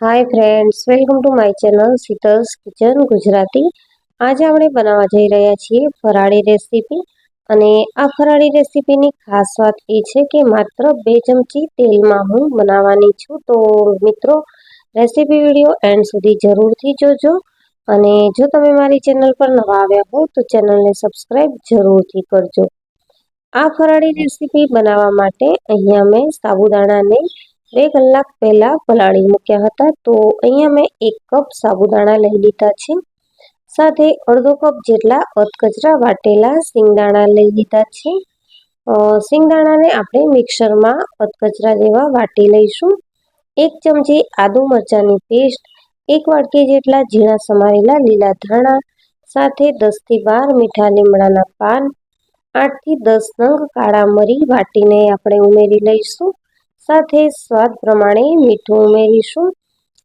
Hi friends, welcome to my channel Sheetal's kitchen Gujarati. आज આપણે બનાવવા જઈ રહ્યા છીએ ફરાળી રેસીપી અને આ ફરાળી રેસીપીની ખાસ વાત એ છે કે માત્ર 2 ચમચી તેલમાં હું બનાવવાની છું। તો મિત્રો રેસીપી વિડિયો એન્ડ સુધી જરૂરથી જોજો અને જો તમે મારી ચેનલ પર નવા આવ્યા હો તો ચેનલને સબસ્ક્રાઇબ જરૂરથી કરજો। આ ફરાળી રેસીપી બનાવવા માટે અહીંયા મેં સાબુદાણાને 2 કલાક પહેલા પલાળી મૂક્યા હતા। તો અહીંયા મેં 1 કપ સાબુદાણા લઈ લીધા છે। સાથે અડધો કપ જેટલા અધકચરા વાટેલા સિંગદાણા લઈ લીધા છે। સિંગદાણાને આપણે મિક્સરમાં અધકચરા જેવા વાટી લઈશું। 1 ચમચી આદુ મરચાંની પેસ્ટ, 1 વાટકી જેટલા ઝીણા સમારેલા લીલા ધાણા, સાથે 10 થી 12 મીઠા લીમડાના પાન, 8 થી 10 નંગ કાળા મરી વાટીને આપણે ઉમેરી લઈશું। સાથે સ્વાદ પ્રમાણે મીઠું ઉમેરીશું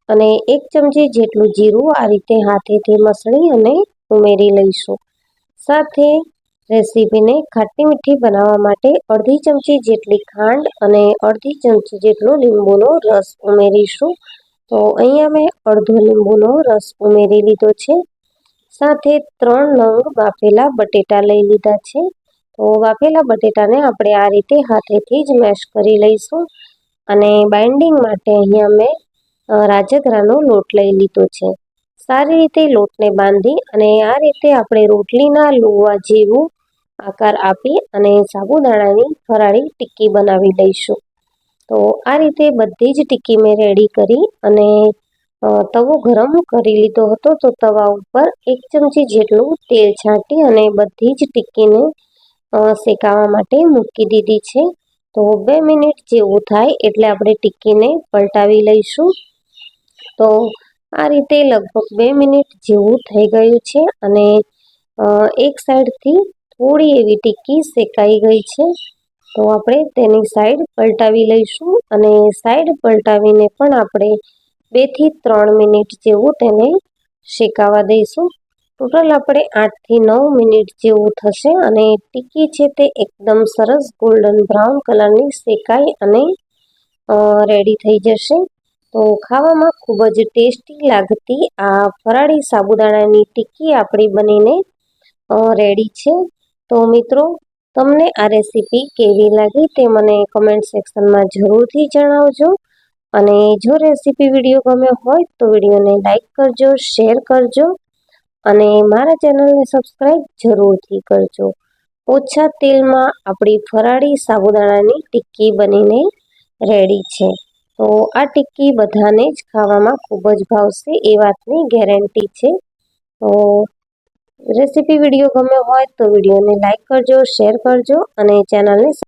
અને 1 ચમચી જેટલું જીરું આ રીતે હાથેથી મસળી અને ઉમેરી લઈશું। સાથે રેસીપીને ખાટી મીઠી બનાવવા માટે અડધી ચમચી જેટલી ખાંડ અને અડધી ચમચી જેટલો લીંબુનો રસ ઉમેરીશું। તો અહીંયા મેં અડધો લીંબુનો રસ ઉમેરી લીધો છે। સાથે 3 નંગ બાફેલા બટેટા લઈ લીધા છે। તો બાફેલા બટેટાને આપણે આ રીતે હાથેથી જ મેશ કરી લઈશું અને બાઇન્ડિંગ માટે અહીંયા મેં રાજગરાનો લોટ લઈ લીધો છે। સારી રીતે લોટને બાંધી અને આ રીતે આપણે રોટલીના લુવા જેવું આકાર આપી અને સાબુદાણાની ફરાળી ટિક્કી બનાવી લઈશું। તો આ રીતે બધી જ ટિક્કી મેં રેડી કરી અને તવો ગરમ કરી લીધો હતો। તો તવા ઉપર 1 ચમચી જેટલું તેલ છાંટી અને બધી જ ટિક્કીને શેકાવા માટે મૂકી દીધી છે। તો 2 મિનિટ જેવું થાય એટલે આપણે ટિક્કીને પલટાવી લઈશું। તો આ રીતે લગભગ 2 મિનિટ જેવું થઈ ગયું છે અને એક સાઈડથી થોડી એવી ટિક્કી શેકાઈ ગઈ છે। તો આપણે તેની સાઈડ પલટાવી લઈશું અને સાઈડ પલટાવીને પણ આપણે 2 થી 3 મિનિટ જેવું તેને શેકાવા દઈશું। ટોટલ આપણે 8 થી 9 મિનિટ જેવું થશે અને ટિક્કી છે તે એકદમ સરસ ગોલ્ડન બ્રાઉન કલરની શેકાઈ અને રેડી થઈ જશે। તો ખાવામાં ખૂબ જ ટેસ્ટી લાગતી આ ફરાળી સાબુદાણાની ટિક્કી આપણી બનીને રેડી છે। તો મિત્રો તમને આ રેસીપી કેવી લાગી તે મને કમેન્ટ સેક્શનમાં જરૂરથી જણાવજો અને જો રેસીપી વિડીયો ગમ્યો હોય તો વિડીયોને લાઈક કરજો, શેર કરજો અને મારા ચેનલને સબસ્ક્રાઇબ જરૂરથી કરજો। ઓછા તેલમાં આપણી ફરાળી સાબુદાણાની ટિક્કી બનીને રેડી છે। તો આ ટિક્કી બધાને જ ખાવામાં ખૂબ જ ભાવશે એ વાતની ગેરંટી છે। તો રેસીપી વિડીયો ગમ્યો હોય તો વિડીયોને લાઈક કરજો, શેર કરજો અને ચેનલને